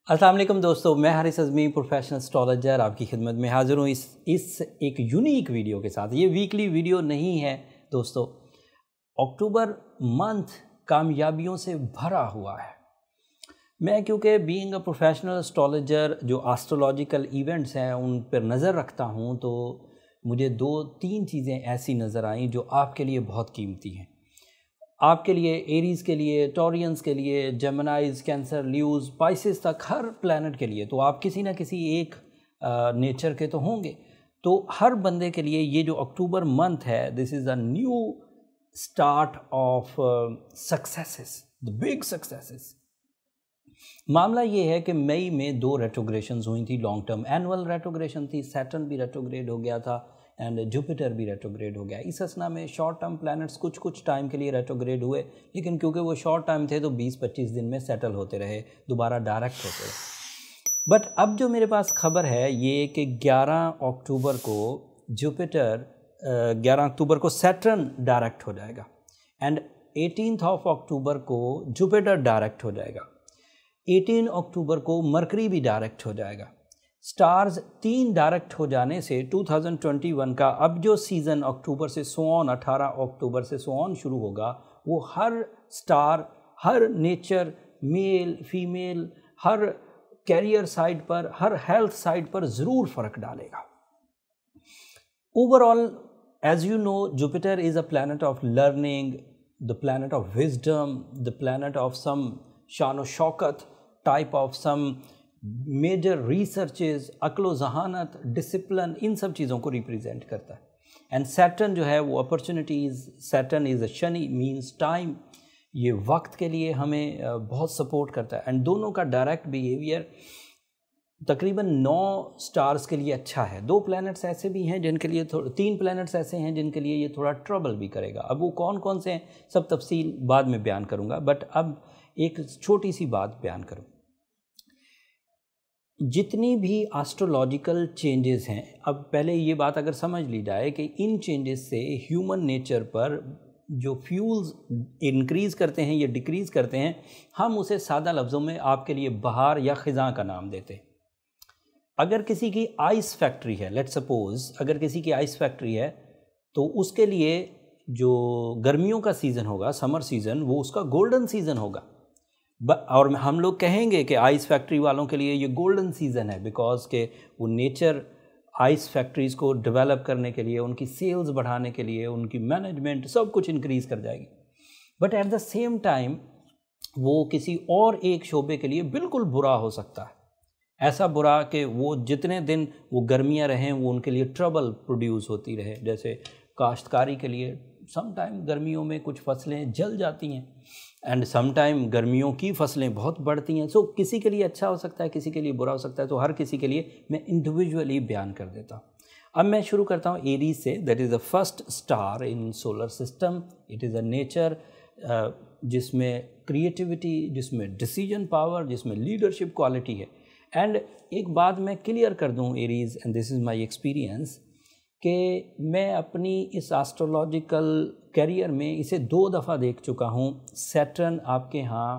अस्सलाम वालेकुम दोस्तों, मैं हारिस अज़मी प्रोफेशनल एस्ट्रोलॉजर आपकी खिदमत में हाज़िर हूँ इस एक यूनिक वीडियो के साथ। ये वीकली वीडियो नहीं है दोस्तों। अक्टूबर मंथ कामयाबियों से भरा हुआ है। मैं क्योंकि बीइंग अ प्रोफेशनल एस्ट्रोलॉजर जो एस्ट्रोलॉजिकल इवेंट्स हैं उन पर नज़र रखता हूँ, तो मुझे 2-3 चीज़ें ऐसी नज़र आईं जो आपके लिए बहुत कीमती हैं। आपके लिए, एरीज़ के लिए, टॉरियंस के लिए, जेमिनाइज, कैंसर, ल्यूज़, स्पाइसेस तक हर प्लैनेट के लिए। तो आप किसी ना किसी एक नेचर के तो होंगे। तो हर बंदे के लिए ये जो अक्टूबर मंथ है, this is a new start of successes, the big successes. मामला ये है कि मई में 2 रेट्रोग्रेशंस हुई थी, लॉन्ग टर्म एनुअल रेट्रोग्रेशन थी। सैटर्न भी रेट्रोग्रेड हो गया था एंड जुपिटर भी रेट्रोग्रेड हो गया। इस असना में शॉर्ट टर्म प्लैनेट्स कुछ टाइम के लिए रेट्रोग्रेड हुए, लेकिन क्योंकि वो शॉर्ट टाइम थे तो 20-25 दिन में सेटल होते रहे, दोबारा डायरेक्ट होते रहे। बट अब जो मेरे पास खबर है ये कि 11 अक्टूबर को जुपिटर 11 अक्टूबर को सैटर्न डायरेक्ट हो जाएगा एंड 18 अक्टूबर को जुपिटर डायरेक्ट हो जाएगा। 18 अक्टूबर को मरकरी भी डायरेक्ट हो जाएगा। स्टार्स 3 डायरेक्ट हो जाने से 2021 का अब जो सीज़न अक्टूबर से सोन 18 अक्टूबर से सोन शुरू होगा, वो हर स्टार, हर नेचर, मेल फीमेल, हर कैरियर साइड पर, हर हेल्थ साइड पर ज़रूर फ़र्क डालेगा। Overall as you know, Jupiter is a planet of learning, the planet of wisdom, the planet of some शान व शौकत, type of some major researches, अक्ल ज़हानत, डिसिप्लिन, इन सब चीज़ों को रिप्रेजेंट करता है। एंड सैटर्न जो है वो opportunities, Saturn is a Shani, means time, ये वक्त के लिए हमें बहुत सपोर्ट करता है। एंड दोनों का डायरेक्ट बिहेवियर तकरीबन 9 स्टार्स के लिए अच्छा है। 2 प्लैनेट्स ऐसे भी हैं जिनके लिए 3 प्लैनेट्स ऐसे हैं जिनके लिए ये थोड़ा ट्रबल भी करेगा। अब वो कौन कौन से हैं सब तफसील बाद में बयान करूँगा, बट अब एक छोटी सी बात बयान करूँ। जितनी भी एस्ट्रोलॉजिकल चेंजेस हैं, अब पहले ये बात अगर समझ ली जाए कि इन चेंजेस से ह्यूमन नेचर पर जो फ्यूल्स इंक्रीज़ करते हैं या डिक्रीज़ करते हैं, हम उसे सादा लफ्ज़ों में आपके लिए बहार या ख़िज़ां का नाम देते हैं। अगर किसी की आइस फैक्ट्री है, लेट्स सपोज़ अगर किसी की आइस फैक्ट्री है, तो उसके लिए जो गर्मियों का सीज़न होगा, समर सीज़न, वो उसका गोल्डन सीज़न होगा। और हम लोग कहेंगे कि आइस फैक्ट्री वालों के लिए ये गोल्डन सीज़न है, बिकॉज के वो नेचर आइस फैक्ट्रीज़ को डेवलप करने के लिए, उनकी सेल्स बढ़ाने के लिए, उनकी मैनेजमेंट सब कुछ इंक्रीज़ कर जाएगी। But at the same time वो किसी और एक शोबे के लिए बिल्कुल बुरा हो सकता है। ऐसा बुरा कि वो जितने दिन वो गर्मियाँ रहें वो उनके लिए ट्रबल प्रोड्यूस होती रहे। जैसे काश्तकारी के लिए सम टाइम गर्मियों में कुछ फसलें जल जाती हैं एंड सम टाइम गर्मियों की फसलें बहुत बढ़ती हैं। सो किसी के लिए अच्छा हो सकता है, किसी के लिए बुरा हो सकता है। तो हर किसी के लिए मैं इंडिविजुअली बयान कर देता हूँ। अब मैं शुरू करता हूँ एरीज से। That is the first star in solar system. It is a nature जिसमें क्रिएटिविटी, जिसमें डिसीजन पावर, जिसमें लीडरशिप क्वालिटी है। एंड एक बात मैं क्लियर कर दूँ Aries, and this is my experience, कि मैं अपनी इस एस्ट्रोलॉजिकल कैरियर में इसे 2 दफ़ा देख चुका हूँ। सैटर्न आपके यहाँ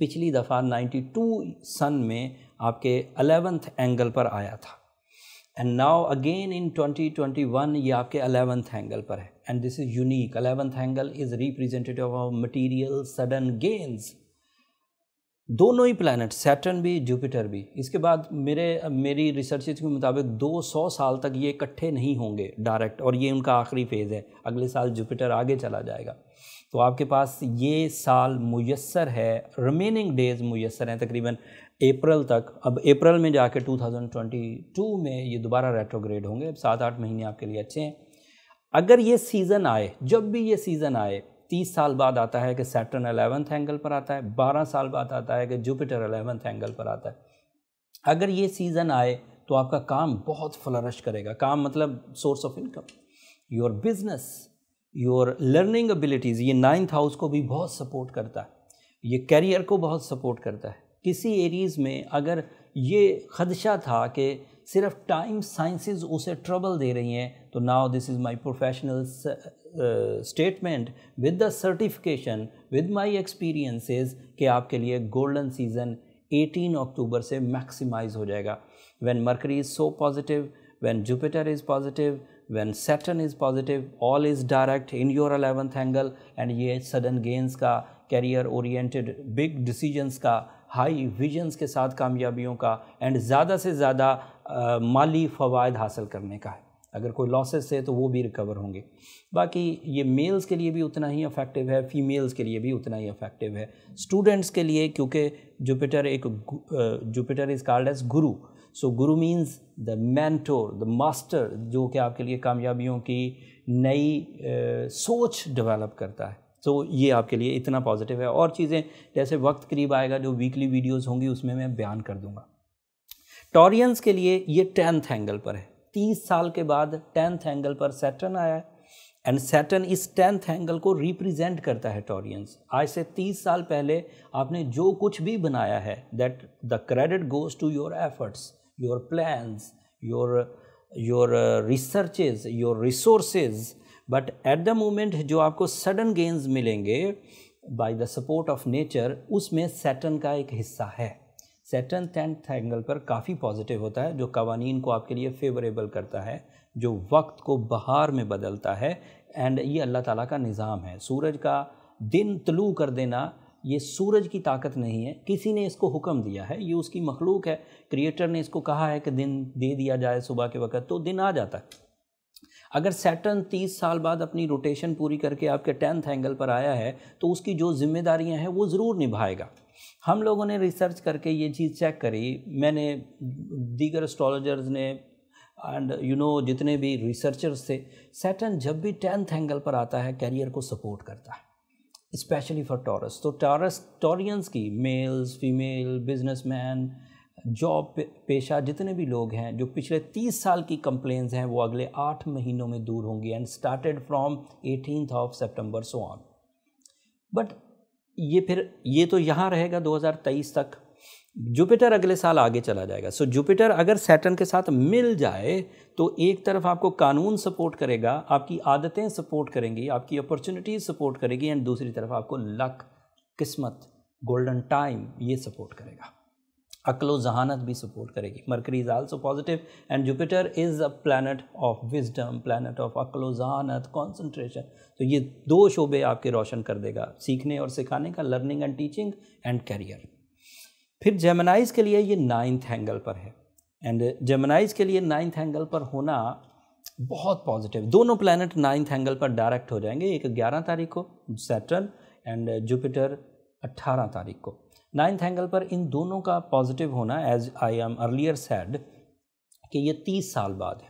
पिछली दफ़ा 92 सन में आपके 11th एंगल पर आया था, एंड नाउ अगेन इन 2021 ये आपके 11th एंगल पर है। And this is unique. 11th angle is representative of material sudden gains. दोनों ही प्लैनेट, सैटर्न भी जुपिटर भी, इसके बाद मेरी रिसर्चेज के मुताबिक 200 साल तक ये इकट्ठे नहीं होंगे डायरेक्ट, और ये उनका आखिरी फेज़ है। अगले साल जुपिटर आगे चला जाएगा। तो आपके पास ये साल मुयस्सर है, रिमेनिंग डेज़ मुयस्सर हैं तकरीबन अप्रैल तक। अब अप्रैल में जाके 2022 में ये दोबारा रेट्रोग्रेड होंगे। अब 7-8 महीने आपके लिए अच्छे हैं। अगर ये सीज़न आए, जब भी ये सीज़न आए, 30 साल बाद आता है कि सैटर्न 11th एंगल पर आता है, 12 साल बाद आता है कि जुपिटर 11th एंगल पर आता है। अगर ये सीज़न आए तो आपका काम बहुत फ्लरिश करेगा। काम मतलब source of income, your business, your learning abilities. ये 9th हाउस को भी बहुत सपोर्ट करता है, ये कैरियर को बहुत सपोर्ट करता है। किसी एरीज़ में अगर ये खदशा था कि सिर्फ टाइम साइंसेस उसे ट्रबल दे रही हैं, तो now this is my professional statement with the certification, with my experiences, कि आपके लिए गोल्डन सीज़न 18 अक्टूबर से मैक्सिमाइज हो जाएगा। When mercury is so positive, when Jupiter is positive, when Saturn is positive, all is direct in your 11th angle, and ये sudden gains का, career oriented big decisions का, high visions के साथ कामयाबियों का, and ज़्यादा से ज़्यादा माली फ़वायद हासिल करने का है। अगर कोई लॉसेस है तो वो भी रिकवर होंगे। बाकी ये मेल्स के लिए भी उतना ही इफेक्टिव है, फीमेल्स के लिए भी उतना ही इफेक्टिव है। स्टूडेंट्स के लिए, क्योंकि Jupiter is called as Guru, so Guru means the mentor, the master, जो कि आपके लिए कामयाबियों की नई सोच डेवलप करता है। तो ये आपके लिए इतना पॉजिटिव है। और चीज़ें जैसे वक्त करीब आएगा, जो वीकली वीडियोस होंगी उसमें मैं बयान कर दूंगा। टॉरियंस के लिए ये 10th एंगल पर है। 30 साल के बाद 10th एंगल पर सैटर्न आया है, एंड सैटर्न इस 10th एंगल को रिप्रेजेंट करता है टॉरियंस। आज से 30 साल पहले आपने जो कुछ भी बनाया है, that the credit goes to your efforts, your plans, your researches, your resources, but at the moment जो आपको सडन गेन्स मिलेंगे by the support of nature, उसमें सैटर्न का एक हिस्सा है। सैटर्न 10th एंगल पर काफ़ी पॉजिटिव होता है, जो कवानीन को आपके लिए फेवरेबल करता है, जो वक्त को बहार में बदलता है, एंड ये अल्लाह ताला का निज़ाम है। सूरज का दिन तलू कर देना ये सूरज की ताकत नहीं है, किसी ने इसको हुक्म दिया है, ये उसकी मखलूक है। क्रिएटर ने इसको कहा है कि दिन दे दिया जाए सुबह के वक्त, तो दिन आ जाता है। अगर सैटर्न 30 साल बाद अपनी रोटेशन पूरी करके आपके 10th एंगल पर आया है, तो उसकी जो जिम्मेदारियां हैं वो ज़रूर निभाएगा। हम लोगों ने रिसर्च करके ये चीज़ चेक करी, मैंने, दीगर एस्ट्रोलॉजर्स ने, एंड जितने भी रिसर्चर्स थे, सैटर्न जब भी 10th एंगल पर आता है कैरियर को सपोर्ट करता है, स्पेशली फॉर टॉरस। तो टॉरियंस की मेल्स, फीमेल, बिजनेसमैन, जॉब पेशा जितने भी लोग हैं, जो पिछले 30 साल की कंप्लेंट्स हैं, वो अगले 8 महीनों में दूर होंगी, and started from 18th September so on. But ये तो यहाँ रहेगा 2023 तक। जुपिटर अगले साल आगे चला जाएगा। सो जुपिटर अगर सैटर्न के साथ मिल जाए तो एक तरफ आपको कानून सपोर्ट करेगा, आपकी आदतें सपोर्ट करेंगी, आपकी अपॉर्चुनिटीज सपोर्ट करेगी, एंड दूसरी तरफ आपको लक, किस्मत, गोल्डन टाइम ये सपोर्ट करेगा। अक्लो जहानत भी सपोर्ट करेगी। Mercury is also positive, and Jupiter is a planet of wisdom, planet of अक्लो जहानत, कॉन्सेंट्रेशन। तो ये 2 शोबे आपके रोशन कर देगा, सीखने और सिखाने का, learning and teaching, and career. फिर जेमिनाइज के लिए ये 9th एंगल पर है, एंड जेमिनाइज के लिए 9th एंगल पर होना बहुत पॉजिटिव। दोनों प्लैनेट 9th एंगल पर डायरेक्ट हो जाएंगे, एक 11 तारीख को सैटर्न, एंड जुपिटर 18 तारीख को। 9th एंगल पर इन दोनों का पॉजिटिव होना, as I am earlier said, कि ये 30 साल बाद है,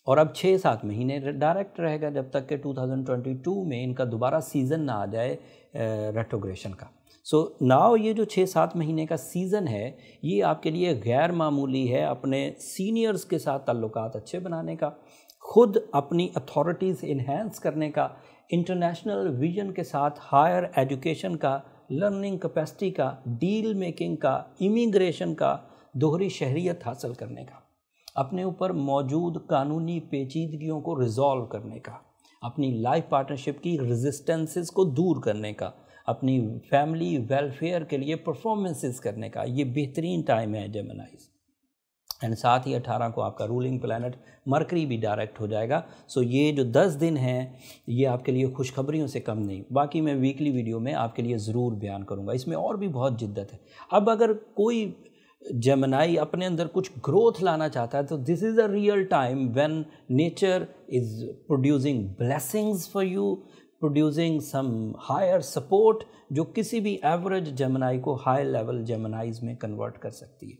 और अब 6-7 महीने डायरेक्ट रहेगा, जब तक कि 2022 में इनका दोबारा सीज़न ना आ जाए रेट्रोग्रेशन का। सो नाउ ये जो 6-7 महीने का सीज़न है, ये आपके लिए गैर मामूली है, अपने सीनियर्स के साथ ताल्लुकात अच्छे बनाने का, खुद अपनी अथॉरिटीज़ इन्हेंस करने का, इंटरनेशनल विजन के साथ हायर एजुकेशन का, लर्निंग कैपेसिटी का, डील मेकिंग का, इमिग्रेशन का, दोहरी शहरियत हासिल करने का, अपने ऊपर मौजूद कानूनी पेचीदगियों को रिजॉल्व करने का, अपनी लाइफ पार्टनरशिप की रेजिस्टेंसेस को दूर करने का, अपनी फैमिली वेलफेयर के लिए परफॉर्मेंसेस करने का, ये बेहतरीन टाइम है जेमिनाइज। एंड साथ ही 18 को आपका रूलिंग प्लैनेट मरकरी भी डायरेक्ट हो जाएगा। सो ये जो 10 दिन हैं ये आपके लिए खुशखबरियों से कम नहीं। बाकी मैं वीकली वीडियो में आपके लिए ज़रूर बयान करूँगा, इसमें और भी बहुत जिद्दत है। अब अगर कोई जेमिनाई अपने अंदर कुछ ग्रोथ लाना चाहता है, तो this is a real time when nature is producing blessings for you, producing some higher support, जो किसी भी एवरेज जेमिनाई को हाई लेवल जेमिनाइज में कन्वर्ट कर सकती है।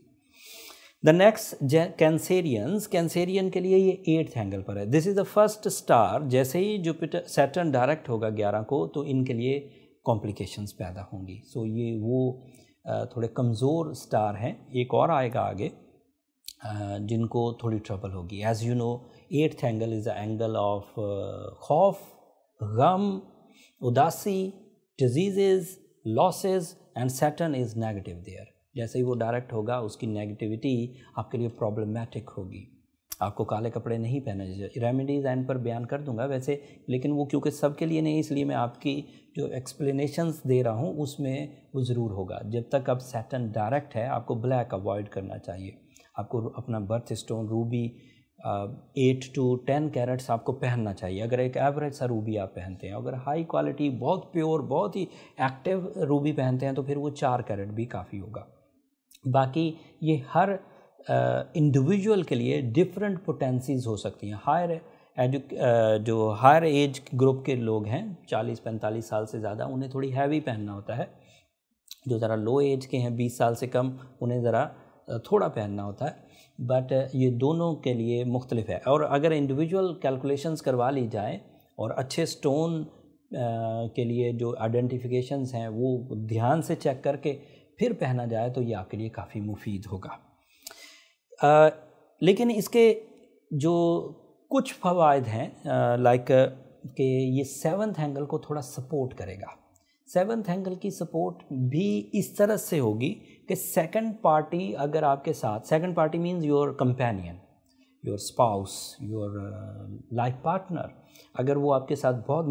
द नेक्स्ट कैंसेरियन के लिए ये 8th एंगल पर है। This is the first star. जैसे ही जुपिटर सैटर्न डायरेक्ट होगा 11 को, तो इनके लिए कॉम्प्लिकेशंस पैदा होंगी। सो ये वो थोड़े कमज़ोर स्टार हैं। एक और आएगा आगे जिनको थोड़ी ट्रबल होगी। As you know 8th angle is the angle of खौफ, गम, उदासी, diseases, losses, and Saturn is negative there. जैसे ही वो डायरेक्ट होगा उसकी नेगेटिविटी आपके लिए प्रॉब्लमेटिक होगी। آپ کو کالے کپڑے نہیں پہنے چاہیے. ریمیڈیز اینڈ پر بیان کر دوں گا ویسے, لیکن وہ کیونکہ سب کے لیے نہیں, اس لیے میں آپ کی جو ایکسپلینیشنز دے رہا ہوں اس میں وہ ضرور ہوگا. جب تک اب سیٹرن ڈائریکٹ ہے آپ کو بلیک اوائڈ کرنا چاہیے. آپ کو اپنا birth stone Ruby 8 to 10 carrots آپ کو پہننا چاہیے. اگر ایک ایوریج سا روبی آپ پہنتے ہیں, اگر ہائی کوالٹی بہت پیور بہت ہی ایکٹیو روبی پہنتے ہیں تو پھر وہ 4 کیرٹ بھی کافی ہوگا. باقی یہ ہر انڈیویجول کے لیے ڈفرینٹ پوٹینسیز ہو سکتی ہیں. جو ہائر ایج گروپ کے لوگ ہیں 40-45 سال سے زیادہ, انہیں تھوڑی ہیوی پہننا ہوتا ہے. جو ذرا لو ایج کے ہیں 20 سال سے کم, انہیں ذرا تھوڑا پہننا ہوتا ہے. بٹ یہ دونوں کے لیے مختلف ہے. اور اگر انڈیویجول کیلکولیشنز کروا لی جائیں اور اچھے سٹون کے لیے جو آئیڈینٹیفیکیشنز ہیں وہ دھیان سے چیک کر کے پھر پہنا جائے تو یہ آپ کے لیے کافی مفید ہوگا. لیکن اس کے جو کچھ فوائد ہیں لائک کہ یہ 7th اینگل کو تھوڑا سپورٹ کرے گا. 7th اینگل کی سپورٹ بھی اس طرح سے ہوگی کہ سیکنڈ پارٹی اگر آپ کے ساتھ, second party means your companion, your spouse, your life partner, اگر وہ آپ کے ساتھ بہت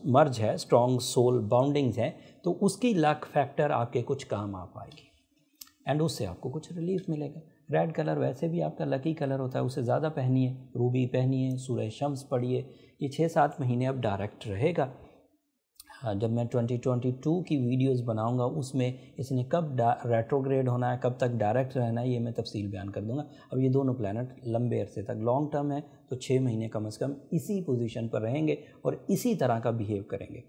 مرج ہے, اسٹرانگ سول باؤنڈنگز ہیں, تو اس کی لک فیکٹر آپ کے کچھ کام آ پائے گی اینڈ اس سے آپ کو کچھ ریلیف ملے گا. ریڈ کلر ویسے بھی آپ کا لکی کلر ہوتا ہے, اسے زیادہ پہنیے, روبی پہنیے, سورہ شمس پڑھیے. یہ 6-7 مہینے اب ڈائریکٹ رہے گا. جب میں 2022 کی ویڈیوز بناؤں گا اس میں اس نے کب ریٹروگریڈ ہونا ہے, کب تک ڈائریکٹ رہنا ہے, یہ میں تفصیل بیان کر دوں گا. اب یہ دونوں پلانٹ لمبے عرصے تک لانگ ٹرم ہے تو 6 مہینے کم از کم اسی پوزیشن پر رہیں گے اور اسی طرح کا بیہیو کریں گے.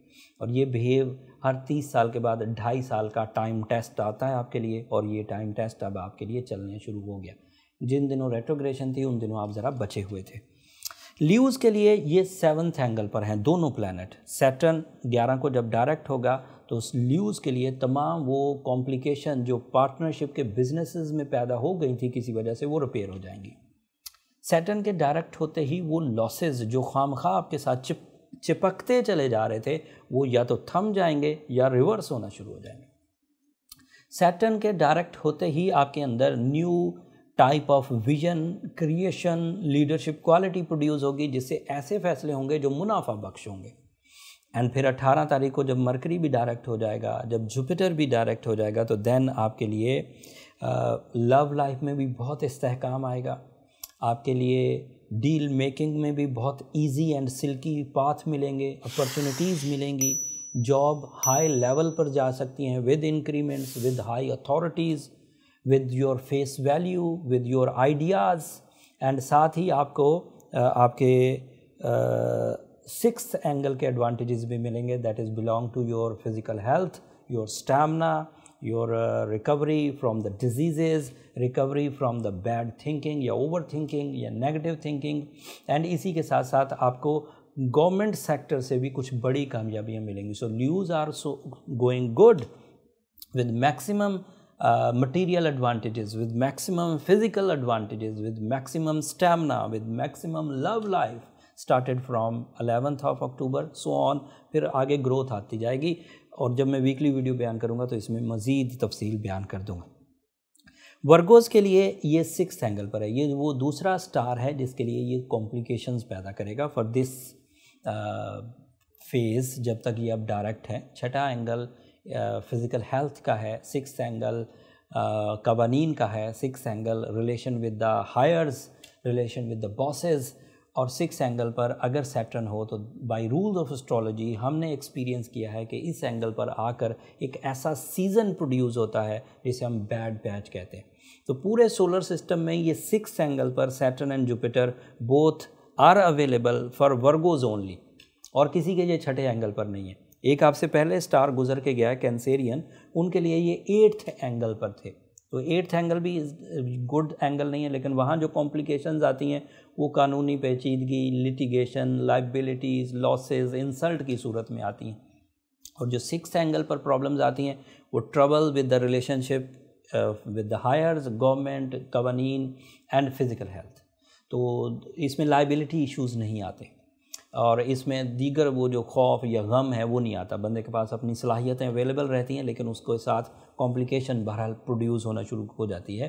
اور یہ بیہیو ہر 30 سال کے بعد 2.5 سال کا ٹائم ٹیسٹ آتا ہے آپ کے لیے, اور یہ ٹائم ٹیسٹ اب آپ کے لیے چلنے شروع ہو گیا. جن دنوں ریٹروگریشن تھی ان دنوں آپ ذرا بچے ہوئے تھے. لیوز کے لیے یہ 7th اینگل پر ہیں دونوں پلانٹ. سیٹرن 11 کو جب ڈائریکٹ ہوگا تو اس لیوز کے لیے تمام وہ کمپلیکیشن جو پارٹنرشپ کے بزنسز میں پیدا ہو گئی تھی کسی وجہ سے, وہ ریپیئر ہو جائیں گی. سیٹرن کے ڈائریکٹ ہوتے ہی وہ لاسز جو خواہ آپ کے ساتھ چپکتے چلے جا رہے تھے وہ یا تو تھم جائیں گے یا ریورس ہونا شروع ہو جائیں گے. سیٹرن کے ڈائریکٹ ہوتے ہی آپ کے اندر new type of vision, creation, leadership quality produce ہوگی, جس سے ایسے فیصلے ہوں گے جو منافع بخش ہوں گے. اینڈ پھر 18 تاریخ کو جب مرکری بھی ڈائریکٹ ہو جائے گا, جب جوپیٹر بھی ڈائریکٹ ہو جائے گا, تو دین آپ کے لیے لو لائف میں بھی بہت استحکام آئے گا. آپ کے لیے ڈیل میکنگ میں بھی بہت ایزی اینڈ سلکی پاتھ ملیں گے, اپرچونیٹیز ملیں گی. جاب ہائی لیول پر جا سکتی ہیں with increments, with high authorities, with your face value, with your ideas. And ساتھ ہی آپ کو آپ کے 6th اینگل کے ایڈوانٹیجز بھی ملیں گے, that is belong to your physical health, your stamina, your recovery from the diseases, recovery from the bad thinking یا اوور تھنکنگ یا نیگیٹو تھنکنگ. اینڈ اسی کے ساتھ ساتھ آپ کو گورنمنٹ سیکٹر سے بھی کچھ بڑی کامیابیاں ملیں گی. So Leos are so going good with maximum material advantages, with maximum physical advantages, with maximum stamina, with maximum love life started from 11th of October so on. پھر آگے گروتھ آتی جائے گی, اور جب میں ویکلی ویڈیو بیان کروں گا تو اس میں مزید تفصیل بیان کر دوں گا. ورگوز کے لیے یہ 6th اینگل پر ہے. یہ وہ دوسرا سٹار ہے جس کے لیے یہ کمپلیکیشنز پیدا کرے گا فار دس فیز جب تک یہ اب ڈائریکٹ ہے. 6واں اینگل فزیکل ہیلتھ کا ہے, 6th اینگل قوانین کا ہے, 6th angle relation with the hires, relation with the bosses. اور 6th اینگل پر اگر سیٹرن ہو تو بائی رولز آف اسٹرالوجی ہم نے ایکسپیرینس کیا ہے کہ اس اینگل پر آ کر ایک ایسا سیزن پروڈیوس ہوتا ہے جسے ہم بیڈ پیچ کہتے ہیں. تو پورے سولر سسٹم میں یہ 6th اینگل پر Saturn and Jupiter both are available for Virgos only, اور کسی کے یہ 6ٹھے اینگل پر نہیں ہے. ایک آپ سے پہلے سٹار گزر کے گیا ہے کینسیرین, ان کے لیے یہ 8th اینگل پر تھے. تو 8th اینگل بھی گڈ اینگل نہیں ہے, لیکن وہاں جو کمپلیکیشنز آتی ہیں وہ قانونی پیچیدگی, لٹیگیشن, لائبلٹیز, لاسز, انسلٹ کی صورت میں آتی ہیں. اور جو 6th اینگل پر پرابلمز آتی ہیں وہ trouble with the relation ship with the hires, government, قوانین اینڈ فزیکل ہیلتھ. تو اس میں لائبلٹی ایشوز نہیں آتے, اور اس میں دیگر وہ جو خوف یا غم ہے وہ نہیں آتا. بندے کے پاس اپنی صلاحیتیں اویلیبل رہتی ہیں, لیکن اس کے ساتھ کمپلیکیشن بہرحال پروڈیوس ہونا شروع ہو جاتی ہے.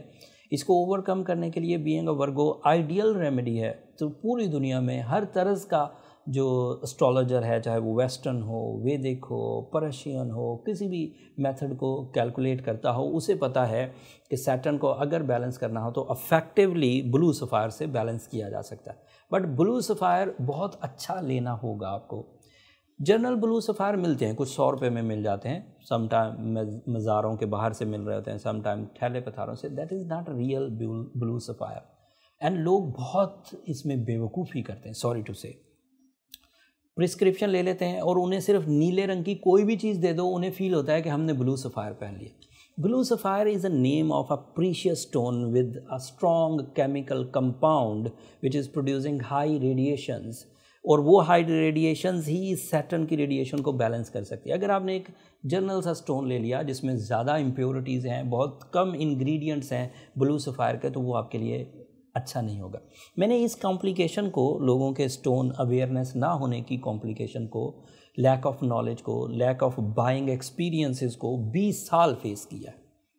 اس کو اوورکم کرنے کے لیے being a Virgo ideal remedy ہے. تو پوری دنیا میں ہر طرز کا جو اسٹرالوجر ہے، چاہے وہ ویسٹرن ہو، ویدک ہو، پرشین ہو، کسی بھی میتھڈ کو کیلکولیٹ کرتا ہو، اسے پتہ ہے کہ سیٹرن کو اگر بیلنس کرنا ہو تو افیکٹولی بلو سفائر سے بیلنس کیا جا سکتا ہے. بٹ بلو سفائر بہت اچھا لینا ہوگا آپ کو. جنرل بلو سفائر ملتے ہیں، کچھ 100 روپے میں مل جاتے ہیں، سم ٹائم مزاروں کے باہر سے مل رہے ہوتے ہیں، سم ٹائم ٹھیلے پتھاروں سے. That is not real blue sapphire. And لوگ بہت اس میں بیوقوفی کرتے ہیں، سوری ٹو سے. پرسکرپشن لے لیتے ہیں اور انہیں صرف نیلے رنگ کی کوئی بھی چیز دے دو، انہیں فیل ہوتا ہے کہ ہم نے بلو سفائر پہن لیا. Blue sapphire is a name of a precious stone with a strong chemical compound which is producing high radiations, اور وہ ہائی ریڈیشنز ہی سیٹرن کی ریڈیشن کو بیلنس کر سکتی ہے. اگر آپ نے ایک جنرل سا اسٹون لے لیا جس میں زیادہ امپیورٹیز ہیں، بہت کم انگریڈینٹس ہیں بلو سفائر کے، تو وہ آپ کے لیے اچھا نہیں ہوگا. میں نے اس کمپلیکیشن کو، لوگوں کے اسٹون اویئرنیس نہ ہونے کی کمپلیکیشن کو، لیک آف نالج کو، لیک آف بائنگ ایکسپیرینسز کو 20 سال فیس کیا.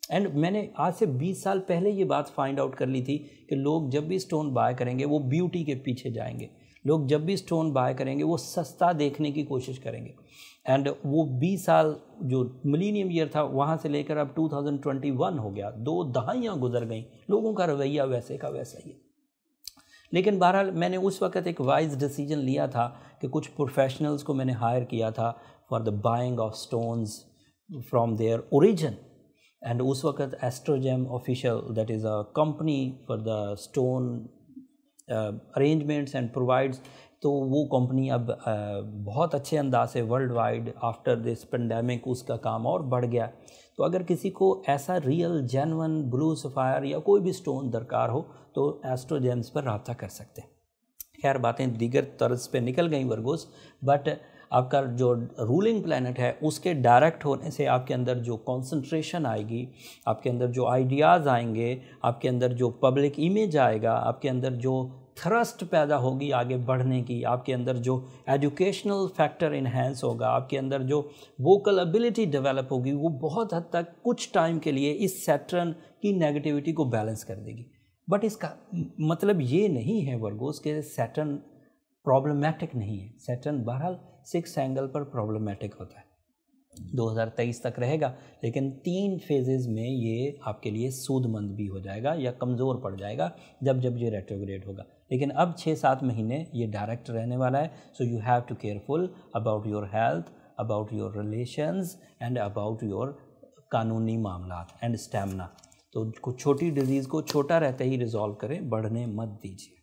اینڈ میں نے آج سے 20 سال پہلے یہ بات فائنڈ آؤٹ کر لی تھی کہ لوگ جب بھی اسٹون بائی کریں گے وہ بیوٹی کے پیچھے جائیں گے. لوگ جب بھی اسٹون بائی کریں گے وہ سستا دیکھنے کی کوشش کریں گے. اینڈ وہ 20 سال جو ملینیم ایئر تھا وہاں سے لے کر اب 2021 ہو گیا، 2 دہائیاں گزر گئیں، لوگوں کا رویہ ویسے کا ویسا ہی ہے. لیکن بہرحال میں نے اس وقت ایک وائز ڈیسیجن لیا تھا کہ کچھ پروفیشنلز کو میں نے ہائر کیا تھا for the buying of stones from their origin. And اس وقت Astrogem official, that is a company for the stone arrangements and provides, تو وہ کمپنی اب بہت اچھے انداز سے world wide after this pandemic اس کا کام اور بڑھ گیا. تو اگر کسی کو ایسا ریئل جینون بلو سفائر یا کوئی بھی سٹون درکار ہو تو ایسٹرو جیمز پر رابطہ کر سکتے ہیں. خیر باتیں دیگر طرز پہ نکل گئیں ورگوس، بٹ آپ کا جو رولنگ پلانٹ ہے اس کے ڈائریکٹ ہونے سے آپ کے اندر جو کنسنٹریشن آئے گی، آپ کے اندر جو آئیڈیاز آئیں گے، آپ کے اندر جو پبلک امیج آئے گا، آپ کے اندر جو تھرسٹ پیدا ہوگی آگے بڑھنے کی، آپ کے اندر جو ایجوکیشنل فیکٹر انہینس ہوگا، آپ کے اندر جو ووکل ایبلٹی ڈیولپ ہوگی، وہ بہت حد تک کچھ ٹائم کے لیے اس سیٹرن کی نیگیٹیوٹی کو بیلنس کر دے گی. بٹ اس کا مطلب یہ نہیں ہے ورگوس کہ سیٹرن پرابلمیٹک نہیں ہے. سیٹرن بہرحال 6 اینگل پر پرابلمیٹک ہوتا ہے، 2023 تک رہے گا، لیکن 3 فیزز میں یہ آپ کے لیے سود مند بھی ہو جائے گا یا کمزور پڑ جائے گا جب یہ ریٹروگریڈ ہوگا. لیکن اب 6-7 مہینے یہ ڈائریکٹ رہنے والا ہے. So you have to careful about your health, about your relations and about your قانونی معاملات اینڈ اسٹیمنا. تو کچھ چھوٹی ڈیزیز کو چھوٹا رہتے ہی ریزالو کریں، بڑھنے مت دیجیے.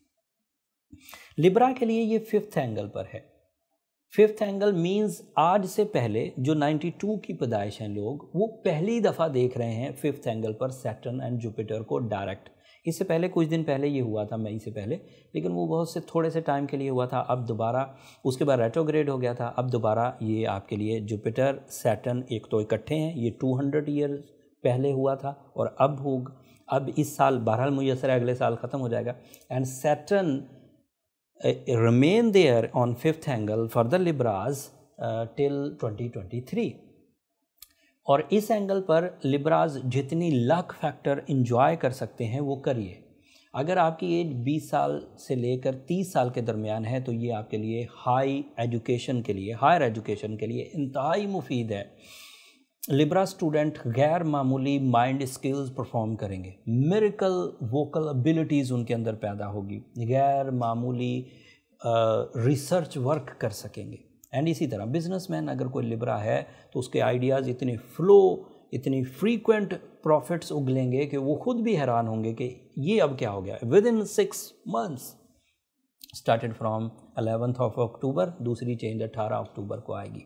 لبرا کے لیے یہ 5th اینگل پر ہے. 5th اینگل مینز آج سے پہلے جو 92 کی پیدائش ہیں لوگ، وہ پہلی دفعہ دیکھ رہے ہیں 5th اینگل پر سیٹرن اینڈ جوپیٹر کو ڈائریکٹ. اس سے پہلے کچھ دن پہلے یہ ہوا تھا، مئی سے پہلے، لیکن وہ بہت سے تھوڑے سے ٹائم کے لیے ہوا تھا. اب دوبارہ اس کے بعد ریٹروگریڈ ہو گیا تھا. اب دوبارہ یہ آپ کے لیے جوپیٹر سیٹرن ایک تو اکٹھے ہیں. یہ 200 ایئر پہلے ہوا تھا اور اب اس سال بہرحال میسر ہے، اگلے سال ختم ہو جائے گا. And Saturn remain there on 5th angle for the Libras till 2023. اور اس اینگل پر لبراز جتنی لک فیکٹر انجوائے کر سکتے ہیں وہ کریے. اگر آپ کی ایج 20 سال سے لے کر 30 سال کے درمیان ہے تو یہ آپ کے لیے ہائر ایجوکیشن کے لیے انتہائی مفید ہے. لبرا اسٹوڈنٹ غیر معمولی مائنڈ اسکلز پرفارم کریں گے، میریکل ووکل ابیلٹیز ان کے اندر پیدا ہوگی، غیر معمولی ریسرچ ورک کر سکیں گے. اینڈ اسی طرح بزنس مین اگر کوئی لبرا ہے تو اس کے آئیڈیاز اتنی فریکوینٹ پروفٹس اگلیں گے کہ وہ خود بھی حیران ہوں گے کہ یہ اب کیا ہو گیا. ودن 6 months اسٹارٹڈ فرام 11 اکتوبر، دوسری چینج 18 اکتوبر کو آئے گی.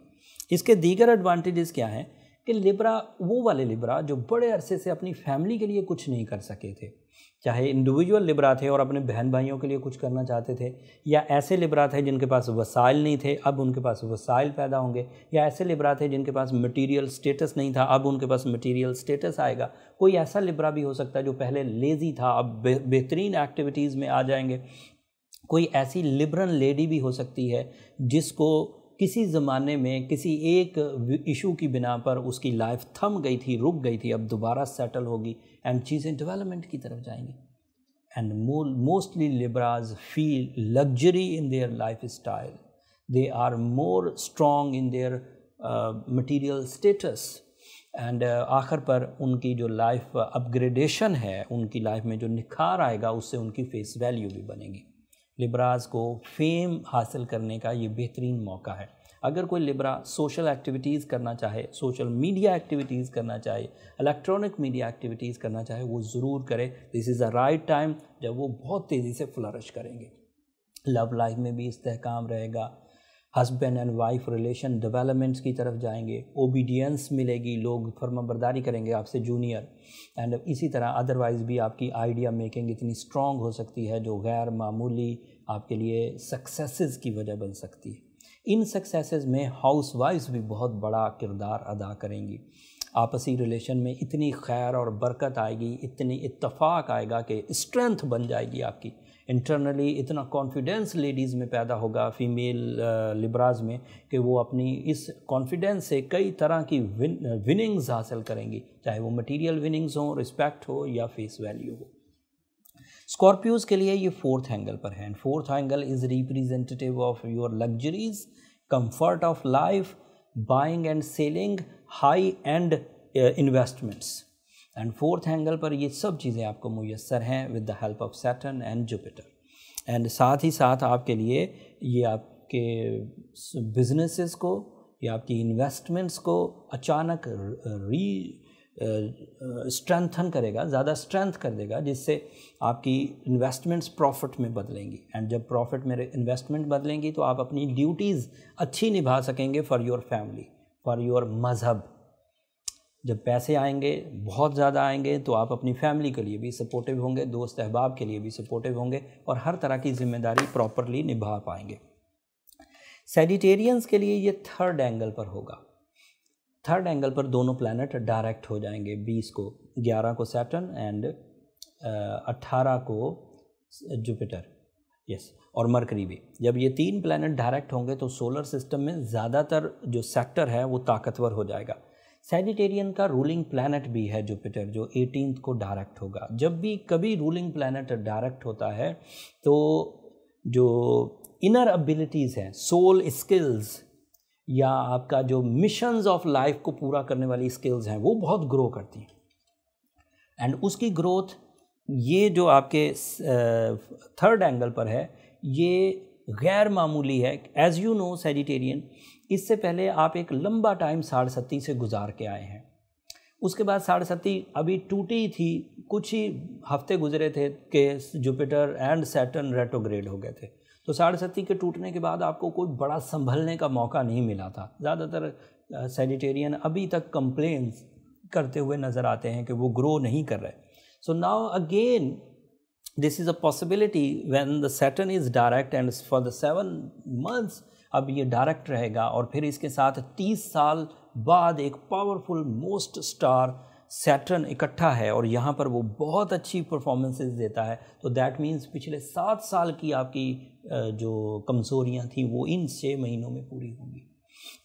اس کے دیگر ایڈوانٹیجز کیا ہیں کہ لبرا وہ والے لبرا جو بڑے عرصے سے اپنی فیملی کے لیے کچھ نہیں کر سکے تھے، چاہے انڈیویجول لبرا تھے اور اپنے بہن بھائیوں کے لیے کچھ کرنا چاہتے تھے، یا ایسے لبرا تھے جن کے پاس وسائل نہیں تھے، اب ان کے پاس وسائل پیدا ہوں گے، یا ایسے لبرا تھے جن کے پاس مٹیریل سٹیٹس نہیں تھا، اب ان کے پاس مٹیریل سٹیٹس آئے گا. کوئی ایسا لبرا بھی ہو سکتا ہے جو پہلے لیزی تھا، اب بہترین ایکٹیویٹیز میں آ جائیں گے. کوئی ایسی لبرل لیڈی بھی ہو سکتی ہے جس کو کسی زمانے میں کسی ایک ایشو کی بنا پر اس کی لائف تھم گئی تھی، رک گئی تھی، اب دوبارہ سیٹل ہوگی اینڈ چیزیں ڈیولپمنٹ کی طرف جائیں گی. And mostly Libras feel luxury in their life style. They are more strong in their material status. And آخر پر ان کی جو لائف اپ گریڈیشن ہے، ان کی لائف میں جو نکھار آئے گا، اس سے ان کی فیس ویلیو بھی بنے گی. لبراز کو فیم حاصل کرنے کا یہ بہترین موقع ہے. اگر کوئی لبرا سوشل ایکٹیویٹیز کرنا چاہے، سوشل میڈیا ایکٹیویٹیز کرنا چاہے، الیکٹرانک میڈیا ایکٹیویٹیز کرنا چاہے، وہ ضرور کرے. دس از اے رائٹ ٹائم جب وہ بہت تیزی سے فلرش کریں گے. لو لائف میں بھی استحکام رہے گا. Husband and wife relation developments کی طرف جائیں گے. اوبیڈینس ملے گی، لوگ فرما برداری کریں گے آپ سے جونیئر. اینڈ اسی طرح ادروائز بھی آپ کی آئیڈیا میکنگ اتنی اسٹرانگ ہو سکتی ہے جو غیر معمولی آپ کے لیے سکسیسز کی وجہ بن سکتی ہے. ان سکسیسز میں ہاؤس وائفز بھی بہت بڑا کردار ادا کریں گی. آپسی ریلیشن میں اتنی خیر اور برکت آئے گی، اتنی اتفاق آئے گا کہ اسٹرینتھ بن جائے گی آپ کی. انٹرنلی اتنا کانفیڈنس لیڈیز میں پیدا ہوگا، فیمیل لبراز میں، کہ وہ اپنی اس کانفیڈنس سے کئی طرح کی وننگز حاصل کریں گی، چاہے وہ مٹیریل وننگز ہوں، رسپیکٹ ہو یا فیس ویلیو ہو. اسکارپیوز کے لیے یہ 4th اینگل پر ہے. And 4th angle is representative of your luxuries, comfort of life, buying and selling, high end investments. And 4th angle پر یہ سب چیزیں آپ کو میسر ہیں with the help of Saturn and Jupiter. And ساتھ ہی ساتھ آپ کے لیے یہ آپ کے بزنسز کو یا آپ کی انویسٹمنٹس کو اچانک اسٹرینتھن کرے گا، زیادہ اسٹرینتھ کر دے گا، جس سے آپ کی انویسٹمنٹس پروفٹ میں بدلیں گی. اینڈ جب پروفٹ میں انویسٹمنٹ بدلیں گی تو آپ اپنی ڈیوٹیز اچھی نبھا سکیں گے for your family, for your مذہب. جب پیسے آئیں گے، بہت زیادہ آئیں گے، تو آپ اپنی فیملی کے لیے بھی سپورٹیو ہوں گے، دوست احباب کے لیے بھی سپورٹیو ہوں گے، اور ہر طرح کی ذمہ داری پراپرلی نبھا پائیں گے. سیجیٹیرینز کے لیے یہ 3rd اینگل پر ہوگا. 3rd اینگل پر دونوں پلانٹ ڈائریکٹ ہو جائیں گے. 20 کو 11 کو سیٹرن اینڈ 18 کو جوپیٹر، یس، اور مرکری بھی. جب یہ 3 پلانٹ ڈائریکٹ ہوں گے تو سولر سسٹم میں زیادہ تر جو سیکٹر ہے وہ طاقتور ہو جائے گا. سیجیٹیرین کا رولنگ پلانٹ بھی ہے جوپیٹر، جو 18 کو ڈائریکٹ ہوگا. جب بھی کبھی رولنگ پلانٹ ڈائریکٹ ہوتا ہے تو جو انر ابیلٹیز ہیں، سول اسکلز یا آپ کا جو مشنز آف لائف کو پورا کرنے والی اسکلز ہیں، وہ بہت گرو کرتی ہیں. اینڈ اس کی گروتھ یہ جو آپ کے 3rd اینگل پر ہے یہ غیر معمولی ہے. ایز یو نو سیجیٹیرین، اس سے پہلے آپ ایک لمبا ٹائم 37 سے گزار کے آئے ہیں. اس کے بعد 37 ابھی ٹوٹی تھی، کچھ ہی ہفتے گزرے تھے کہ جوپیٹر اینڈ سیٹرن ریٹروگریڈ ہو گئے تھے. تو 37 کے ٹوٹنے کے بعد آپ کو کوئی بڑا سنبھلنے کا موقع نہیں ملا تھا. زیادہ تر سیجیٹیرین ابھی تک کمپلینس کرتے ہوئے نظر آتے ہیں کہ وہ گرو نہیں کر رہے. So now again this is a possibility when the Saturn is direct and for the 7 months اب یہ ڈائریکٹ رہے گا، اور پھر اس کے ساتھ 30 سال بعد ایک پاورفل موسٹ اسٹار سیٹرن اکٹھا ہے، اور یہاں پر وہ بہت اچھی پرفارمنسز دیتا ہے. تو دیٹ مینس پچھلے 7 سال کی آپ کی جو کمزوریاں تھیں وہ ان 6 مہینوں میں پوری ہوں گی.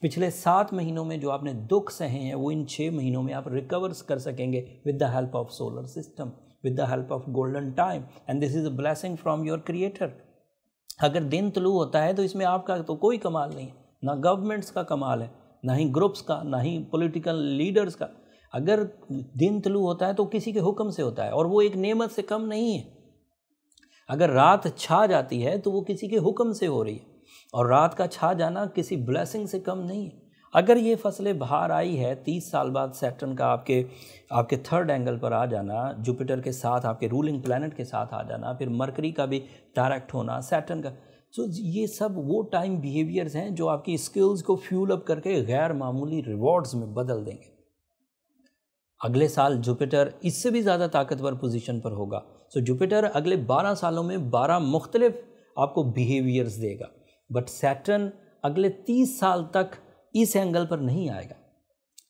پچھلے 7 مہینوں میں جو آپ نے دکھ سہے ہیں وہ ان 6 مہینوں میں آپ ریکورس کر سکیں گے with the help of solar system, with the help of golden time. And this is a blessing from your creator. اگر دن طلوع ہوتا ہے تو اس میں آپ کا تو کوئی کمال نہیں ہے، نہ گورنمنٹس کا کمال ہے، نہ ہی گروپس کا، نہ ہی پولیٹیکل لیڈرز کا. اگر دن طلوع ہوتا ہے تو کسی کے حکم سے ہوتا ہے، اور وہ ایک نعمت سے کم نہیں ہے. اگر رات چھا جاتی ہے تو وہ کسی کے حکم سے ہو رہی ہے، اور رات کا چھا جانا کسی بلیسنگ سے کم نہیں ہے. اگر یہ فصل بہار آئی ہے 30 سال بعد سیٹرن کا آپ کے 3rd اینگل پر آ جانا، جوپیٹر کے ساتھ آپ کے رولنگ پلانٹ کے ساتھ آ جانا، پھر مرکری کا بھی ڈائریکٹ ہونا، سیٹرن کا، سو یہ سب وہ ٹائم بیہیویئرز ہیں جو آپ کی اسکلز کو فیول اپ کر کے غیر معمولی ریوارڈز میں بدل دیں گے. اگلے سال جوپیٹر اس سے بھی زیادہ طاقتور پوزیشن پر ہوگا. سو جوپیٹر اگلے 12 سالوں میں 12 مختلف آپ کو بیہیویئرز دے گا، بٹ سیٹرن اگلے 30 سال تک اس اینگل پر نہیں آئے گا.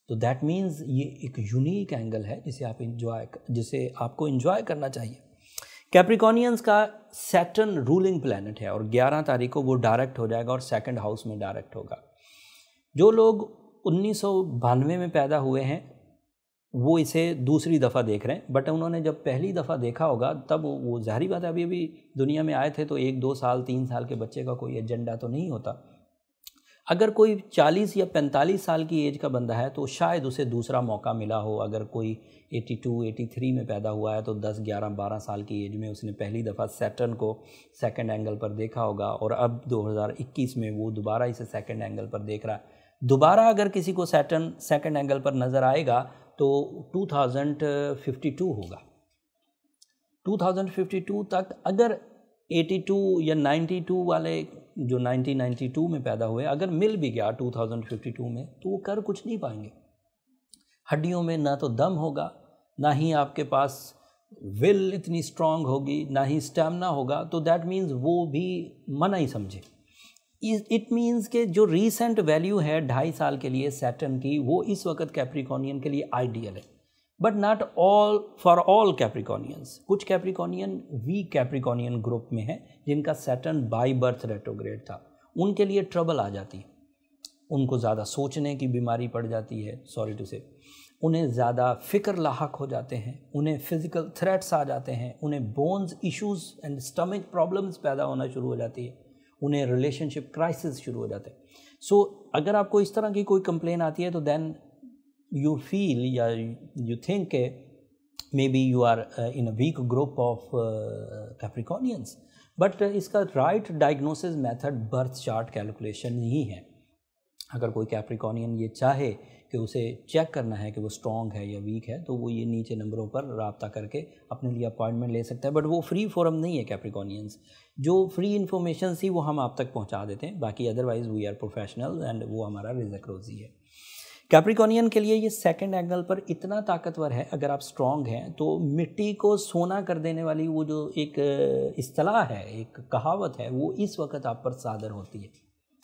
تو دیٹ مینز یہ ایک یونیک اینگل ہے جسے آپ کو انجوائے کرنا چاہیے. कैप्रिकॉनियंस का सैटर्न रूलिंग प्लैनेट है और 11 तारीख को वो डायरेक्ट हो जाएगा और सेकंड हाउस में डायरेक्ट होगा। जो लोग 1992 में पैदा हुए हैं वो इसे दूसरी दफ़ा देख रहे हैं, बट उन्होंने जब पहली दफ़ा देखा होगा तब वो ज़ाहिर बात है अभी दुनिया में आए थे तो 1-2 साल 3 साल के बच्चे का कोई एजेंडा तो नहीं होता। अगर कोई 40 या 45 साल की एज का बंदा है तो शायद उसे दूसरा मौका मिला हो। अगर कोई 82-83 में पैदा हुआ है तो 10, 11, 12 साल की एज में उसने पहली दफ़ा सैटर्न को सेकंड एंगल पर देखा होगा और अब 2021 में वो दोबारा इसे सेकंड एंगल पर देख रहा है। दोबारा अगर किसी को सैटर्न सेकंड एंगल पर नज़र आएगा तो 2052 होगा। 2052 तक अगर 82 या 92 वाले जो 1992 में पैदा हुए अगर मिल भी गया 2052 में तो वो कर कुछ नहीं पाएंगे। हड्डियों में ना तो दम होगा, ना ही आपके पास विल इतनी स्ट्रांग होगी, ना ही स्टैमिना होगा, तो दैट मीन्स वो भी मना ही समझे। इट मीन्स के जो रीसेंट वैल्यू है 2.5 साल के लिए सैटर्न की वो इस वक्त कैप्रिकॉनियन के लिए आइडियल है, but not all for all Capricornians. कुछ कैप्रिकॉनियन वीक कैप्रिकॉनियन ग्रुप में है जिनका सैटर्न बाई बर्थ रेट्रोग्रेड था, उनके लिए ट्रबल आ जाती है, उनको ज़्यादा सोचने की बीमारी पड़ जाती है, सॉरी टू से, उन्हें ज़्यादा फ़िक्र लाहक हो जाते हैं, उन्हें फिज़िकल थ्रेट्स आ जाते हैं, उन्हें bones issues and stomach problems पैदा होना शुरू हो जाती है, उन्हें रिलेशनशिप क्राइसिस शुरू हो जाते हैं। सो अगर आपको इस तरह की कोई कंप्लेन आती है तो देन यू फील या you think maybe you are in a weak group of Capricornians, but इसका right diagnosis method birth chart calculation ही है। अगर कोई कैप्रिकॉनियन ये चाहे कि उसे चेक करना है कि वो स्ट्रॉन्ग है या वीक है तो वो ये नीचे नंबरों पर राब्ता करके अपने लिए अपॉइंटमेंट ले सकता है, बट वो फ्री फोरम नहीं है कैप्रिकॉनियंस। जो फ्री इन्फॉर्मेशन थी वो हम आप तक पहुंचा देते हैं, बाकी otherwise we are professional and वो हमारा रिज़्क रोज़ी है। कैप्रिकॉनियन के लिए ये सेकंड एंगल पर इतना ताकतवर है, अगर आप स्ट्रॉन्ग हैं तो मिट्टी को सोना कर देने वाली वो जो एक इस्तिलाह है, एक कहावत है, वो इस वक्त आप पर सादर होती है।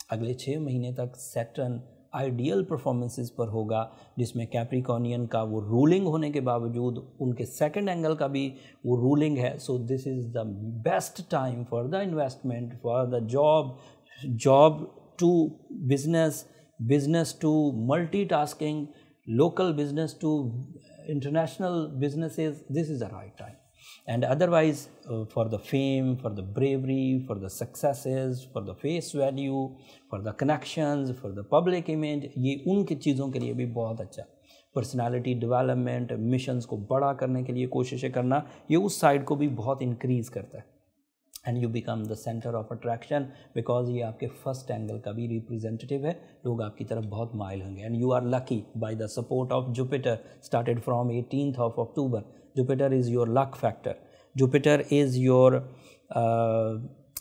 अगले 6 महीने तक सैटर्न आइडियल परफॉर्मेंसेस पर होगा, जिसमें कैप्रिकॉनियन का वो रूलिंग होने के बावजूद उनके सेकंड एंगल का भी वो रूलिंग है। So this is the best time for the investment, for the job to business, business to multitasking, local business to international businesses, this is the right time. And otherwise for the fame, for the bravery, for the successes, for the face value, for the connections, for the public image, ये उनकी चीज़ों के लिए भी बहुत अच्छा। Personality development, missions को बड़ा करने के लिए कोशिशें करना, ये उस साइड को भी बहुत इंक्रीज़ करता है। And you become the centre of attraction because ये आपके फर्स्ट एंगल का भी रिप्रेजेंटेटिव है, लोग आपकी तरफ बहुत माइल होंगे। And you are lucky by the support of Jupiter started from 18th of October. Jupiter is your luck factor. Jupiter is your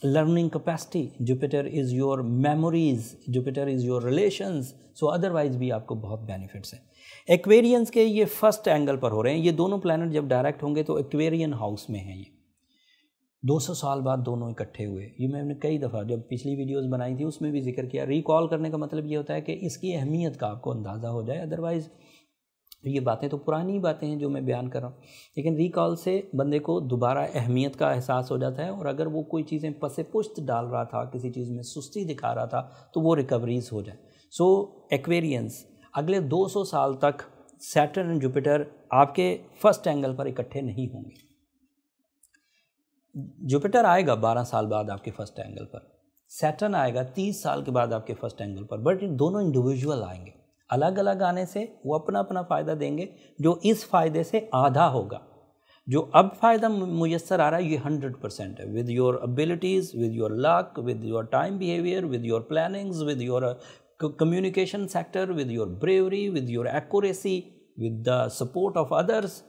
learning capacity. Jupiter is your memories. Jupiter is your relations. So otherwise भी आपको बहुत benefits हैं। Aquarians के ये first angle पर हो रहे हैं। ये दोनों प्लैनेट जब डायरेक्ट होंगे तो एक्वेरियन हाउस में हैं। ये 200 साल बाद दोनों इकट्ठे हुए। ये मैंने कई दफ़ा जब पिछली वीडियोस बनाई थी उसमें भी जिक्र किया। रिकॉल करने का मतलब ये होता है कि इसकी अहमियत का आपको अंदाज़ा हो जाए, अदरवाइज़ ये बातें तो पुरानी बातें हैं जो मैं बयान कर रहा हूँ, लेकिन रिकॉल से बंदे को दोबारा अहमियत का एहसास हो जाता है। और अगर वो कोई चीज़ें पसे पुश्त डाल रहा था, किसी चीज़ में सुस्ती दिखा रहा था, तो वो रिकवरीज हो जाए। सो एक्वेरियंस अगले 200 साल तक सैटर्न एंड जुपिटर आपके फर्स्ट एंगल पर इकट्ठे नहीं होंगे। जुपिटर आएगा 12 साल बाद आपके फर्स्ट एंगल पर, सैटर्न आएगा 30 साल के बाद आपके फर्स्ट एंगल पर, बट दोनों इंडिविजुअल आएंगे। अलग अलग आने से वो अपना अपना फ़ायदा देंगे, जो इस फ़ायदे से आधा होगा। जो अब फ़ायदा मुयस्सर आ रहा है ये 100% है, with your abilities, with your luck, with your time behaviour, with your plannings, with your communication sector, with your bravery, with your accuracy, with the support of others,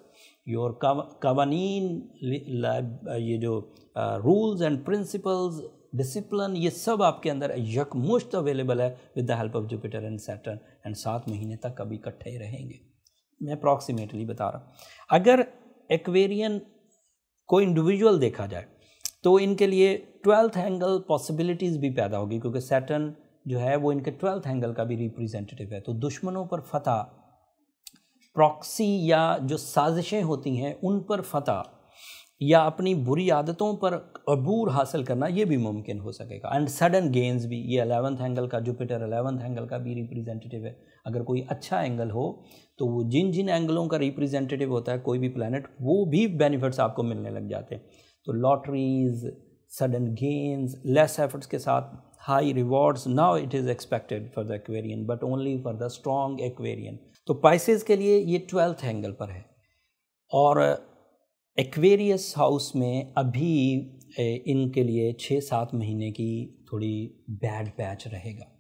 your कवानीन, ये जो रूल्स एंड प्रिंसिपल्स, डिसिप्लिन, ये सब आपके अंदर यकमुश्त available है with the help of Jupiter and Saturn. And 7 महीने तक अभी इकट्ठे ही रहेंगे, मैं अप्रॉक्सीमेटली बता रहा हूँ। अगर एक्वेरियन को इंडिविजुअल देखा जाए तो इनके लिए 12th एंगल पॉसिबिलिटीज़ भी पैदा होगी, क्योंकि सैटर्न जो है वो इनके 12th एंगल का भी रिप्रेजेंटेटिव है। तो दुश्मनों पर फतह, प्रॉक्सी या जो साजिशें होती हैं उन पर फतह, या अपनी बुरी आदतों पर अबूर हासिल करना, ये भी मुमकिन हो सकेगा। एंड सडन गेन्स भी, ये 11th एंगल का, जुपिटर 11th एंगल का भी रिप्रेजेंटेटिव है। अगर कोई अच्छा एंगल हो तो वो जिन जिन एंगलों का रिप्रेजेंटेटिव होता है कोई भी प्लैनेट, वो भी बेनिफिट्स आपको मिलने लग जाते हैं। तो lotteries, sudden gains, less efforts के साथ high rewards, now it is expected for the Aquarian, but only for the strong Aquarian. तो पाइसेस के लिए ये 12th एंगल पर है। और एक्वेरियस हाउस में अभी इनके लिए 6-7 महीने की थोड़ी बैड पैच रहेगा।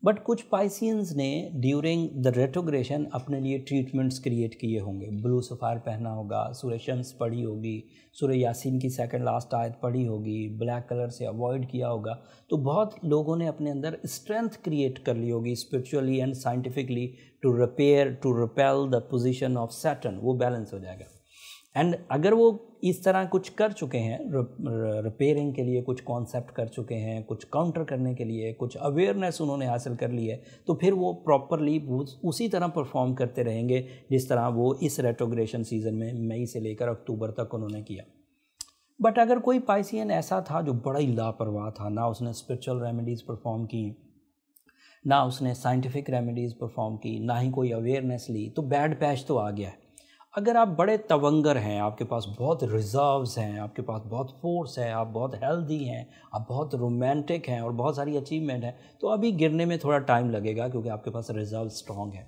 बट कुछ पाइसियंस ने ड्यूरिंग द रेट्रोग्रेशन अपने लिए ट्रीटमेंट्स क्रिएट किए होंगे। ब्लू सफ़ायर पहना होगा, सूरह शम्स पढ़ी होगी, सूरह यासीन की सेकंड लास्ट आयत पढ़ी होगी, ब्लैक कलर से अवॉइड किया होगा। तो बहुत लोगों ने अपने अंदर स्ट्रेंथ क्रिएट कर ली होगी spiritually and scientifically to repel the position of Saturn. वो बैलेंस हो जाएगा। एंड अगर वो इस तरह कुछ कर चुके हैं, रिपेयरिंग के लिए कुछ कॉन्सेप्ट कर चुके हैं, कुछ काउंटर करने के लिए कुछ अवेयरनेस उन्होंने हासिल कर ली है, तो फिर वो प्रॉपरली उसी तरह परफॉर्म करते रहेंगे जिस तरह वो इस रेट्रोग्रेशन सीज़न में मई से लेकर अक्टूबर तक उन्होंने किया। बट अगर कोई पाइसियन ऐसा था जो बड़ा ही लापरवाह था, ना उसने स्पिरिचुअल रेमेडीज़ परफॉर्म की, ना उसने साइंटिफिक रेमेडीज़ परफॉर्म की, ना ही कोई अवेयरनेस ली, तो बैड पैच तो आ गया है। अगर आप बड़े तवंगर हैं, आपके पास बहुत रिजर्व्स हैं, आपके पास बहुत फोर्स है, आप बहुत हेल्दी हैं, आप बहुत रोमांटिक हैं और बहुत सारी अचीवमेंट है, तो अभी गिरने में थोड़ा टाइम लगेगा क्योंकि आपके पास रिजर्व स्ट्रॉन्ग है।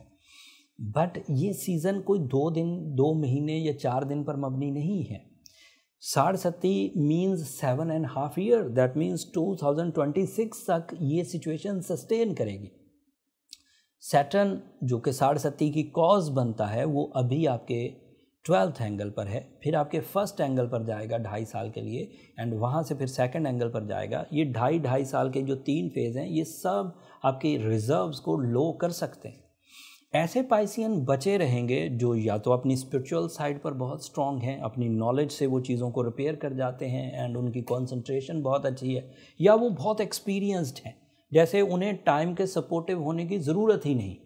बट ये सीज़न कोई 2 दिन, 2 महीने या 4 दिन पर मबनी नहीं है। 60 मीन्स 7.5 ईयर, दैट मीन्स 2026 तक ये सिचुएशन सस्टेन करेगी। सैटर्न जो कि 60 की कॉज बनता है, वो अभी आपके 12th एंगल पर है, फिर आपके फर्स्ट एंगल पर जाएगा 2.5 साल के लिए, एंड वहाँ से फिर सेकंड एंगल पर जाएगा। ये 2.5 साल के जो 3 फेज़ हैं, ये सब आपके रिजर्व्स को लो कर सकते हैं। ऐसे पाइसियन बचे रहेंगे जो या तो अपनी स्पिरिचुअल साइड पर बहुत स्ट्रॉन्ग हैं, अपनी नॉलेज से वो चीज़ों को रिपेयर कर जाते हैं एंड उनकी कॉन्सेंट्रेशन बहुत अच्छी है, या वो बहुत एक्सपीरियंस्ड हैं, जैसे उन्हें टाइम के सपोर्टिव होने की ज़रूरत ही नहीं।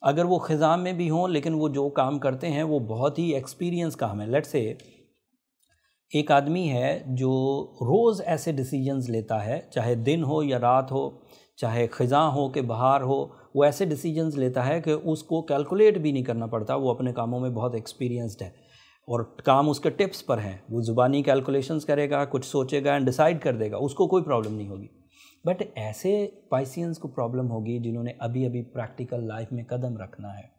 अगर वो ख़िज़ाम में भी हों लेकिन वो जो काम करते हैं वो बहुत ही एक्सपीरियंस काम है। लेट्स से एक आदमी है जो रोज़ ऐसे डिसीजंस लेता है, चाहे दिन हो या रात हो, चाहे ख़िज़ां हो कि बाहर हो, वो ऐसे डिसीजंस लेता है कि उसको कैलकुलेट भी नहीं करना पड़ता। वो अपने कामों में बहुत एक्सपीरियंस्ड है और काम उसके टिप्स पर हैं। वो ज़ुबानी कैलकुलेशंस करेगा, कुछ सोचेगा एंड डिसाइड कर देगा, उसको कोई प्रॉब्लम नहीं होगी। बट ऐसे पाइसियंस को प्रॉब्लम होगी जिन्होंने अभी अभी प्रैक्टिकल लाइफ में कदम रखना है।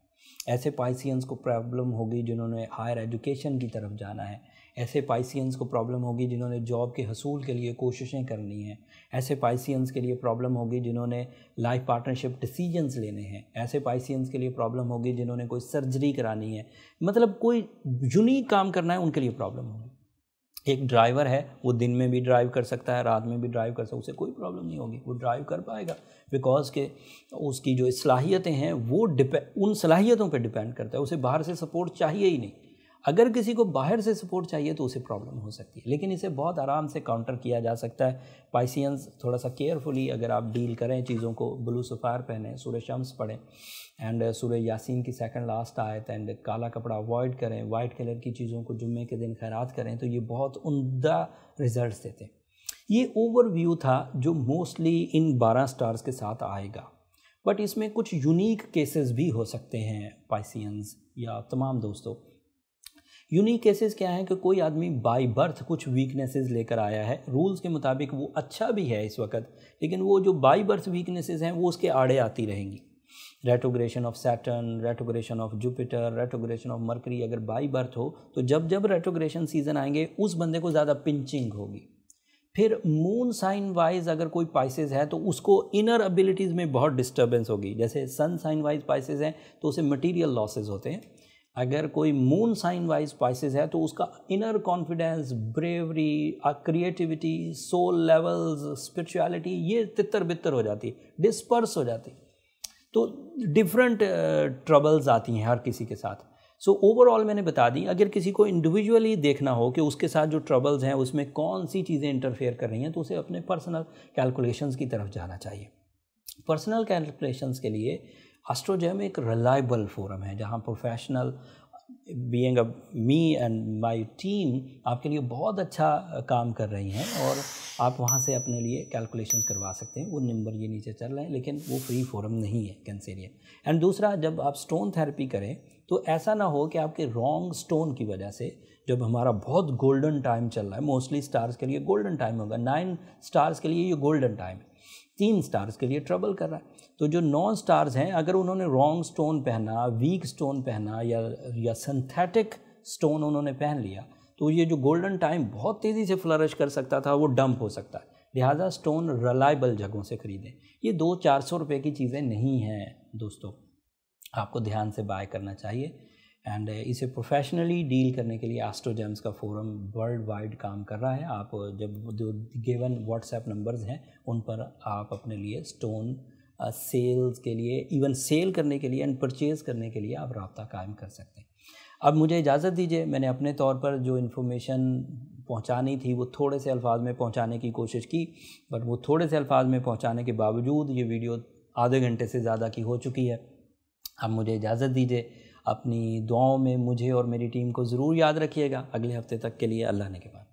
ऐसे पाइसियंस को प्रॉब्लम होगी जिन्होंने हायर एजुकेशन की तरफ जाना है। ऐसे पाइसियंस को प्रॉब्लम होगी जिन्होंने जॉब के हसूल के लिए कोशिशें करनी हैं। ऐसे पाइसियंस के लिए प्रॉब्लम होगी जिन्होंने लाइफ पार्टनरशिप डिसीजंस लेने हैं। ऐसे पाइसियंस के लिए प्रॉब्लम होगी जिन्होंने कोई सर्जरी करानी है, मतलब कोई यूनिक काम करना है, उनके लिए प्रॉब्लम होगी। एक ड्राइवर है, वो दिन में भी ड्राइव कर सकता है, रात में भी ड्राइव कर सकता है, उसे कोई प्रॉब्लम नहीं होगी, वो ड्राइव कर पाएगा, बिकॉज के उसकी जो सलाहियतें हैं वो उन सलाहियतों पे डिपेंड करता है। उसे बाहर से सपोर्ट चाहिए ही नहीं। अगर किसी को बाहर से सपोर्ट चाहिए तो उसे प्रॉब्लम हो सकती है, लेकिन इसे बहुत आराम से काउंटर किया जा सकता है। पाइसियंस थोड़ा सा केयरफुली अगर आप डील करें चीज़ों को, ब्लू सफ़ायर पहनें, सूरह शम्स पढ़ें एंड सूरह यासीन की सेकंड लास्ट आयत, एंड काला कपड़ा अवॉइड करें, वाइट कलर की चीज़ों को जुम्मे के दिन खैरात करें, तो ये बहुत उम्दा रिजल्ट्स देते हैं। ये ओवरव्यू था जो मोस्टली इन 12 स्टार्स के साथ आएगा, बट इसमें कुछ यूनिक केसेस भी हो सकते हैं पाइसियंस या तमाम दोस्तों। यूनिक केसेस क्या हैं कि कोई आदमी बाय बर्थ कुछ वीकनेसेस लेकर आया है, रूल्स के मुताबिक वो अच्छा भी है इस वक्त, लेकिन वो जो बाय बर्थ वीकनेसेस हैं वो उसके आड़े आती रहेंगी। Retrogression of Saturn, retrogression of Jupiter, retrogression of mercury अगर बाय बर्थ हो तो जब जब रेट्रोग्रेशन सीजन आएंगे उस बंदे को ज़्यादा पिंचिंग होगी। फिर मून साइन वाइज अगर कोई पाइसेस है तो उसको इनर एबिलिटीज़ में बहुत डिस्टर्बेंस होगी। जैसे सन साइन वाइज पाइसेस हैं तो उसे मटीरियल लॉसेज होते हैं। अगर कोई मून साइन वाइज पाइसेस है तो उसका inner confidence, bravery, creativity, soul levels, spirituality ये तितर बितर हो जाती है, डिस्पर्स हो जाती है। तो डिफरेंट ट्रबल्स आती हैं हर किसी के साथ। सो ओवरऑल मैंने बता दी, अगर किसी को इंडिविजुअली देखना हो कि उसके साथ जो ट्रबल्स हैं उसमें कौन सी चीज़ें इंटरफेयर कर रही हैं, तो उसे अपने पर्सनल कैलकुलेशंस की तरफ जाना चाहिए। पर्सनल कैलकुलेशंस के लिए एस्ट्रोजेम एक रिलायबल फोरम है जहां professional being a me and my team آپ کے لیے بہت اچھا کام کر رہی ہیں اور آپ وہاں سے اپنے لیے کیلکولیشنز کروا سکتے ہیں. وہ نمبر یہ نیچے چل رہے ہیں لیکن وہ فری فورم نہیں ہے کنسیلین. اینڈ دوسرا, جب آپ سٹون تھیراپی کریں تو ایسا نہ ہو کہ آپ کے رانگ سٹون کی وجہ سے, جب ہمارا بہت گولڈن ٹائم چل رہا ہے, موسٹلی سٹارز کے لیے گولڈن ٹائم ہوگا, 9 سٹارز کے لیے یہ گولڈن ٹائم ہے, 3 سٹارز کے لیے ٹربل کر رہا ہے. تو جو 9 سٹارز ہیں اگر انہوں نے رانگ سٹون پہنا, ویک سٹون پہنا یا سنتھیٹک سٹون انہوں نے پہن لیا, تو یہ جو گولڈن ٹائم بہت تیزی سے فلرش کر سکتا تھا وہ ڈمپ ہو سکتا ہے. لہٰذا سٹون ریلائبل جگہوں سے خریدیں. یہ 200-400 روپے کی چیزیں نہیں ہیں دوستو, آپ کو دھیان سے بائی کرنا چاہیے. اینڈ اسے پروفیشنلی ڈیل کرنے کے لیے ایسٹرو جیمز کا فورم ورلڈ وائڈ کام کر رہا ہے. آپ جب جو گیون واٹس ایپ نمبرز ہیں ان پر آپ اپنے لیے سٹون سیلز کے لیے, ایون سیل کرنے کے لیے اینڈ پرچیز کرنے کے لیے آپ رابطہ قائم کر سکتے ہیں. اب مجھے اجازت دیجیے, میں نے اپنے طور پر جو انفارمیشن پہنچانی تھی وہ تھوڑے سے الفاظ میں پہنچانے کی کوشش کی, بٹ وہ تھوڑے سے الفاظ میں پہنچانے کے باوجود یہ ویڈیو آدھے گھنٹے سے زیادہ کی ہو چکی ہے. اب مجھے اجازت دیجیے, اپنی دعاؤں میں مجھے اور میری ٹیم کو ضرور یاد رکھیے گا. اگلے ہفتے تک کے لیے اللہ نے کے بعد.